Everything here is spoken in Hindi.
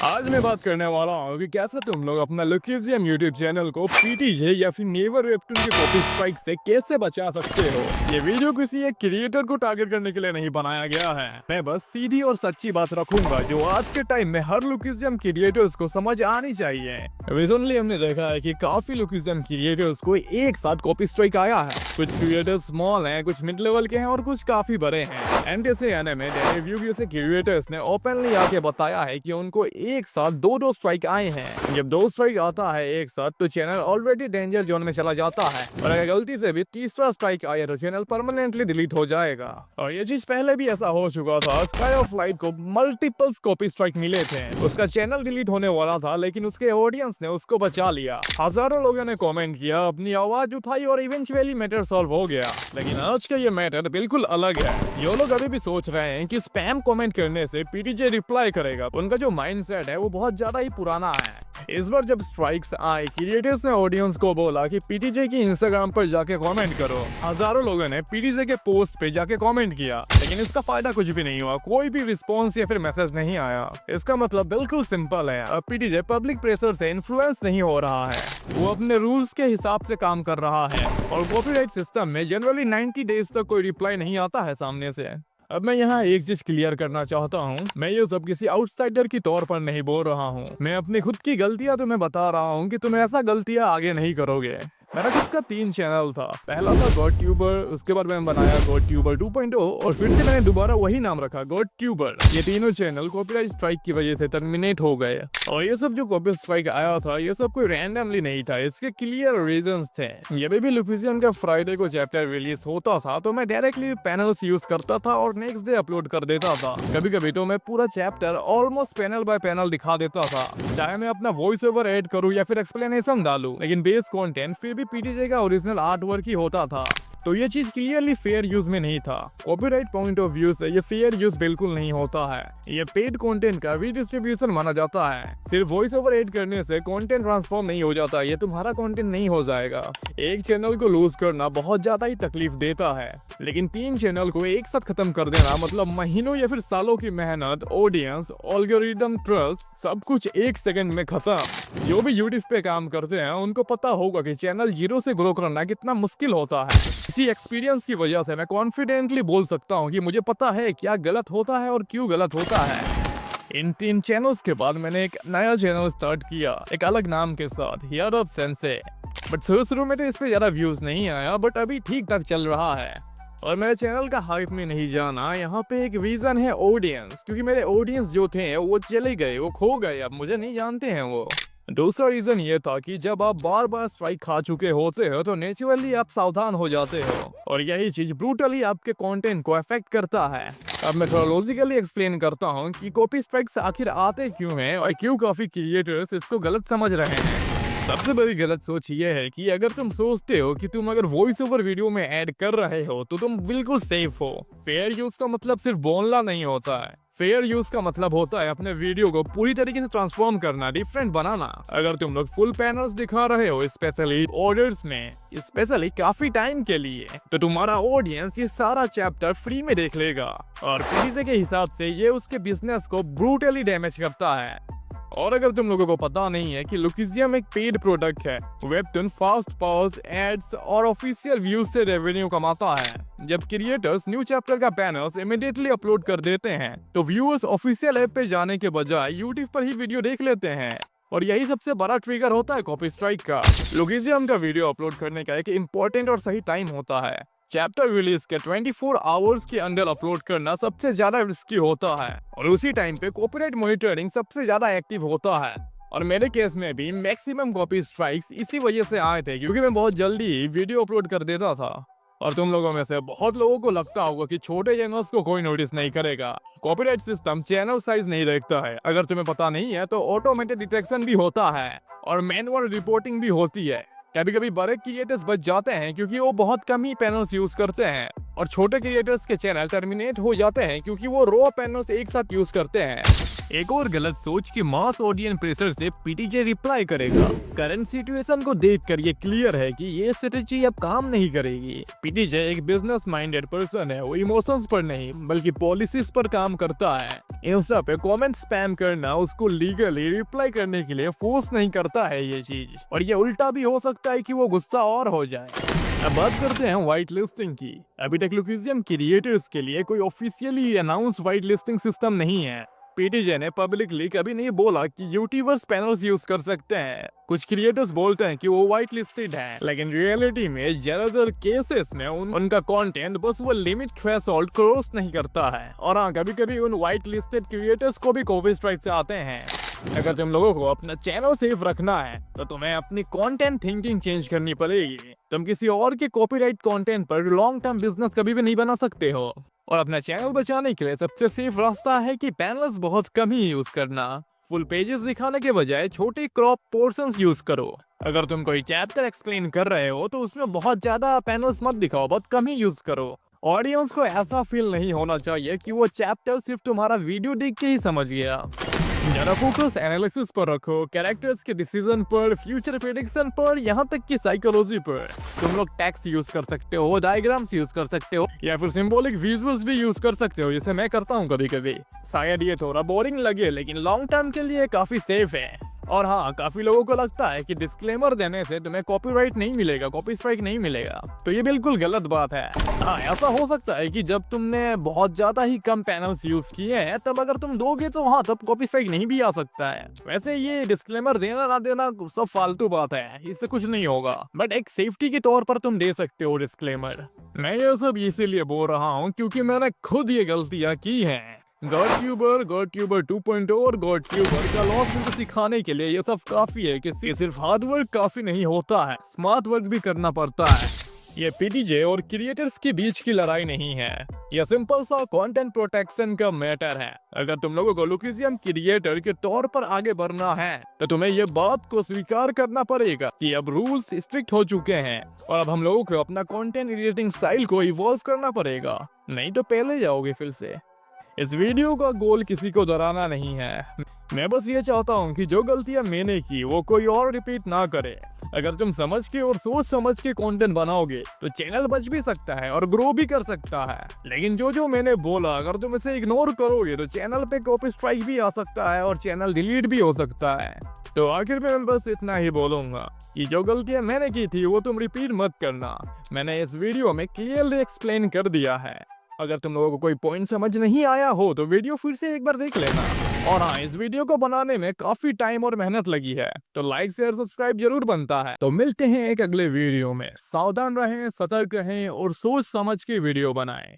आज मैं बात करने वाला हूँ कि कैसे तुम लोग अपना लुकिजियम यूट्यूब चैनल को पीटीजे या फिर नेवर वेबटून के कॉपी स्ट्राइक से कैसे बचा सकते हो। ये वीडियो किसी एक क्रिएटर को टारगेट करने के लिए नहीं बनाया गया है। मैं बस सीधी और सच्ची बात रखूंगा जो आज के टाइम में हर लुकिजियम क्रिएटर्स को समझ आनी चाहिए। रिसेंटली हमने देखा है कि काफी लुकिजियम क्रिएटर्स को एक साथ कॉपी स्ट्राइक आया है। कुछ क्रिएटर्स स्मॉल हैं, कुछ मिड लेवल के हैं और कुछ काफी बड़े हैं। एंड जैसे एनिमे रिव्यू से क्रिएटर्स ने ओपनली आके बताया है कि उनको एक साथ दो स्ट्राइक आए हैं। जब दो स्ट्राइक आता है एक साथ तो चैनल ऑलरेडी डेंजर जोन में चला जाता है और अगर गलती से भी तीसरा स्ट्राइक आया तो चैनल परमानेंटली डिलीट हो जाएगा। और ये चीज पहले भी ऐसा हो चुका था। स्काई ऑफ लाइट को मल्टीपल कॉपी स्ट्राइक मिले थे। उसका चैनल डिलीट होने वाला था लेकिन उसके ऑडियंस ने उसको बचा लिया। हजारों लोगों ने कमेंट किया, अपनी आवाज उठाई और इवेंचुअली मैटर सॉल्व हो गया। लेकिन आज का ये मैटर बिल्कुल अलग है। ये लोग अभी भी सोच रहे हैं कि स्पैम कमेंट करने से पीटीजे रिप्लाई करेगा। उनका जो माइंडसेट है वो बहुत ज्यादा ही पुराना है। इस बार जब स्ट्राइक्स आए, क्रिएटर्स ने ऑडियंस को बोला कि पीटीजे की इंस्टाग्राम पर जाके कमेंट करो। हजारों लोगों ने पीटीजे के पोस्ट पे जाके कमेंट किया लेकिन इसका फायदा कुछ भी नहीं हुआ। कोई भी रिस्पॉन्स या फिर मैसेज नहीं आया। इसका मतलब बिल्कुल सिंपल है, अब पीटीजे पब्लिक प्रेशर से इन्फ्लुएंस नहीं हो रहा है। वो अपने रूल्स के हिसाब से काम कर रहा है और कॉपीराइट सिस्टम में जनरली 90 डेज तक कोई रिप्लाई नहीं आता है सामने से। अब मैं यहाँ एक चीज क्लियर करना चाहता हूँ, मैं ये सब किसी आउटसाइडर की तौर पर नहीं बोल रहा हूँ। मैं अपनी खुद की गलतियाँ तुम्हें बता रहा हूँ कि तुम ऐसा गलतियाँ आगे नहीं करोगे। मेरा खुद का 3 चैनल था। पहला था गॉड ट्यूबर, उसके बाद मैंने बनाया गॉड ट्यूबर 2.0 और फिर से मैंने दोबारा वही नाम रखा गॉड ट्यूबर। ये तीनों चैनल कॉपीराइट स्ट्राइक की वजह से टर्मिनेट हो गए। और ये सब जो कॉपी स्ट्राइक आया था ये सब कोई रैंडमली नहीं था, इसके क्लियर रीजंस थे। ये भी लुकिजियम का फ्राइडे को चैप्टर रिलीज होता था तो मैं डायरेक्टली पैनल्स यूज करता था और नेक्स्ट डे अपलोड कर देता था। कभी कभी तो मैं पूरा chapter almost panel bye panel दिखा देता था, चाहे मैं अपना वॉइस ओवर ऐड करूं या फिर एक्सप्लेनेशन डालूं। लेकिन बेस कंटेंट फिर भी पीटीजे का ओरिजिनल आर्ट वर्क ही होता था। तो ये चीज क्लियरली फेयर यूज में नहीं था। कॉपीराइट पॉइंट ऑफ व्यू से ये फेयर यूज बिल्कुल नहीं होता है। ये पेड कंटेंट का रीडिस्ट्रीब्यूशन माना जाता है। सिर्फ वॉइस ओवर ऐड करने से कंटेंट ट्रांसफॉर्म नहीं हो जाता, ये तुम्हारा कंटेंट नहीं हो जाएगा। एक चैनल को लूज करना बहुत ज्यादा ही तकलीफ देता है, लेकिन 3 चैनल को एक साथ खत्म कर देना मतलब महीनों या फिर सालों की मेहनत, ऑडियंस, एल्गोरिदम, ट्रस्ट, सब कुछ एक सेकंड में खत्म। जो भी यूट्यूब पे काम करते हैं उनको पता होगा कि चैनल जीरो से ग्रो करना कितना मुश्किल होता है। इसी एक्सपीरियंस की वजह से मैं कॉन्फिडेंटली बोल सकता हूँ कि मुझे पता है क्या गलत होता है और क्यों गलत होता है। इन 3 चैनल्स के बाद मैंने एक नया चैनल स्टार्ट किया एक अलग नाम के साथ, हियर ऑफ सेंसे। बट शुरू में तो इस पे ज्यादा व्यूज नहीं आया, बट अभी ठीक ठाक चल रहा है। और मेरे चैनल का हाइप में नहीं जाना, यहाँ पे एक रीजन है ऑडियंस, क्योंकि मेरे ऑडियंस जो थे वो चले गए, वो खो गए, अब मुझे नहीं जानते हैं वो। दूसरा रीजन ये था कि जब आप बार बार स्ट्राइक खा चुके होते हो तो नेचुरली आप सावधान हो जाते हो और यही चीज ब्रूटली आपके कंटेंट को अफेक्ट करता है। अब मैं थोड़ा लॉजिकली एक्सप्लेन करता हूँ कि कॉपी स्ट्राइक्स आखिर आते क्यों हैं और क्यों काफी क्रिएटर्स इसको गलत समझ रहे हैं। सबसे बड़ी गलत सोच ये है कि अगर तुम सोचते हो कि तुम अगर वॉइस ओवर वीडियो में ऐड कर रहे हो तो तुम बिल्कुल सेफ हो। फेयर यूज का मतलब सिर्फ बोलना नहीं होता है। फेयर यूज का मतलब होता है अपने वीडियो को पूरी तरीके से ट्रांसफॉर्म करना, डिफरेंट बनाना। अगर तुम लोग फुल पैनल्स दिखा रहे हो स्पेशली ऑर्डर्स में, स्पेशली काफी टाइम के लिए, तो तुम्हारा ऑडियंस ये सारा चैप्टर फ्री में देख लेगा और पीटीजे के हिसाब से ये उसके बिजनेस को ब्रूटली डैमेज करता है। और अगर तुम लोगों को पता नहीं है कि लुकिजियम एक पेड प्रोडक्ट है, वेबटून फास्ट पॉज, एड्स और ऑफिशियल व्यूज से रेवेन्यू कमाता है। जब क्रिएटर्स न्यू चैप्टर का पैनल्स इमीडिएटली अपलोड कर देते हैं तो व्यूअर्स ऑफिशियल ऐप पे जाने के बजाय यूट्यूब पर ही वीडियो देख लेते हैं और यही सबसे बड़ा ट्रिगर होता है कॉपी स्ट्राइक का। लुकिजियम का वीडियो अपलोड करने का एक इम्पोर्टेंट और सही टाइम होता है। चैप्टर रिलीज के 24 आवर्स के अंदर अपलोड करना सबसे ज्यादा रिस्की होता है और उसी टाइम पे कॉपीराइट मॉनिटरिंग सबसे ज्यादा एक्टिव होता है। और मेरे केस में भी मैक्सिमम कॉपी स्ट्राइक्स इसी वजह से आए थे क्योंकि मैं बहुत जल्दी वीडियो अपलोड कर देता था। और तुम लोगों में से बहुत लोगों को लगता होगा कि छोटे चैनल्स को कोई नोटिस नहीं करेगा। कॉपीराइट सिस्टम चैनल साइज नहीं देखता है। अगर तुम्हें पता नहीं है तो ऑटोमेटेड डिटेक्शन भी होता है और मैनुअल रिपोर्टिंग भी होती है। कभी कभी बड़े क्रिएटर्स बच जाते हैं क्योंकि वो बहुत कम ही पैनल्स यूज करते हैं और छोटे क्रिएटर्स के चैनल टर्मिनेट हो जाते हैं क्योंकि वो रॉ पैनल्स एक साथ यूज करते हैं। एक और गलत सोच कि मास ऑडियंस प्रेशर से पीटीजे रिप्लाई करेगा। करंट सिचुएशन को देखकर ये क्लियर है कि ये स्ट्रेटजी अब काम नहीं करेगी। पीटीजे एक बिजनेस माइंडेड पर्सन है, वो इमोशंस पर नहीं बल्कि पॉलिसीज पर काम करता है। इंस्टा पे कमेंट स्पैम करना उसको लीगली रिप्लाई करने के लिए फोर्स नहीं करता है ये चीज, और ये उल्टा भी हो सकता है कि वो गुस्सा और हो जाए। अब बात करते हैं व्हाइट लिस्टिंग की। अभी तक लुकिजियम क्रिएटर्स के लिए कोई officially announce white listing system नहीं है। पीटीजे ने पब्लिकली कभी नहीं बोला कि यूट्यूबर्स पैनल्स यूज कर सकते हैं। कुछ क्रिएटर्स बोलते हैं कि वो व्हाइट लिस्टेड हैं, लेकिन रियलिटी में ज्यादातर केसेस में उनका कंटेंट बस वो लिमिट थ्रेशोल्ड क्रॉस नहीं करता है। और हाँ, कभी कभी उन व्हाइट लिस्टेड क्रिएटर्स को भी कॉपी स्ट्राइक आते हैं। अगर तुम लोगों को अपना चैनल सेफ रखना है तो तुम्हें अपनी कंटेंट थिंकिंग चेंज करनी पड़ेगी। तुम किसी और के कॉपीराइट कंटेंट पर लॉन्ग टर्म बिजनेस कभी भी नहीं बना सकते हो। और अपना चैनल बचाने के लिए सबसे सेफ रास्ता है कि पैनल्स बहुत कम ही यूज करना। फुल पेजेस दिखाने के बजाय छोटे क्रॉप पोर्शंस यूज करो। अगर तुम कोई चैप्टर एक्सप्लेन कर रहे हो तो उसमें बहुत ज्यादा पैनल्स मत दिखाओ, बहुत कम ही यूज करो। ऑडियंस को ऐसा फील नहीं होना चाहिए कि वो चैप्टर सिर्फ तुम्हारा वीडियो देख के ही समझ गया। ज्यादा फोकस एनालिसिस पर रखो, कैरेक्टर्स के डिसीजन पर, फ्यूचर प्रेडिक्शन पर, यहाँ तक कि साइकोलॉजी पर। तुम लोग टेक्स्ट यूज कर सकते हो, डायग्राम्स यूज कर सकते हो, या फिर सिंबॉलिक विजुअल्स भी यूज कर सकते हो, जैसे मैं करता हूँ कभी कभी। शायद ये थोड़ा बोरिंग लगे लेकिन लॉन्ग टर्म के लिए काफी सेफ है। और हाँ, काफी लोगों को लगता है कि डिस्क्लेमर देने से तुम्हें कॉपीराइट नहीं मिलेगा, कॉपी स्ट्राइक नहीं मिलेगा, तो ये बिल्कुल गलत बात है। हाँ, ऐसा हो सकता है कि जब तुमने बहुत ज्यादा ही कम पैनल्स यूज किए हैं तब अगर तुम दोगे तो हाँ, तब कॉपी स्ट्राइक नहीं भी आ सकता है। वैसे ये डिस्क्लेमर देना ना देना सब फालतू बात है, इससे कुछ नहीं होगा, बट एक सेफ्टी के तौर पर तुम दे सकते हो डिस्क्लेमर। मैं ये सब इसीलिए बोल रहा हूँ क्योंकि मैंने खुद ये गलतियाँ की हैं। गॉड ट्यूबर 2.0 और गॉड ट्यूबर का लॉस मुझे सिखाने के लिए ये सब काफी है कि सिर्फ हार्ड वर्क काफी नहीं होता है, स्मार्ट वर्क भी करना पड़ता है। ये पीटीजे और क्रिएटर्स के बीच की लड़ाई नहीं है, यह सिंपल सा कंटेंट प्रोटेक्शन का मैटर है। अगर तुम लोगों को लुकिजियम क्रिएटर के तौर पर आगे बढ़ना है तो तुम्हें ये बात को स्वीकार करना पड़ेगा कि अब रूल्स स्ट्रिक्ट हो चुके हैं और अब हम लोगों को अपना कंटेंट एडिटिंग स्टाइल को इवॉल्व करना पड़ेगा, नहीं तो पहले जाओगे फिर से। इस वीडियो का गोल किसी को डराना नहीं है, मैं बस ये चाहता हूँ कि जो गलतियाँ मैंने की वो कोई और रिपीट ना करे। अगर तुम समझ के और सोच समझ के कंटेंट बनाओगे तो चैनल बच भी सकता है और ग्रो भी कर सकता है, लेकिन जो मैंने बोला अगर तुम इसे इग्नोर करोगे तो चैनल पे कॉपी स्ट्राइक भी आ सकता है और चैनल डिलीट भी हो सकता है। तो आखिर में मैं बस इतना ही बोलूंगा कि जो गलतियाँ मैंने की थी वो तुम रिपीट मत करना। मैंने इस वीडियो में क्लियरली एक्सप्लेन कर दिया है। अगर तुम लोगों को कोई पॉइंट समझ नहीं आया हो तो वीडियो फिर से एक बार देख लेना। और हाँ, इस वीडियो को बनाने में काफी टाइम और मेहनत लगी है, तो लाइक शेयर सब्सक्राइब जरूर बनता है। तो मिलते हैं एक अगले वीडियो में। सावधान रहें, सतर्क रहें और सोच समझ के वीडियो बनाएं।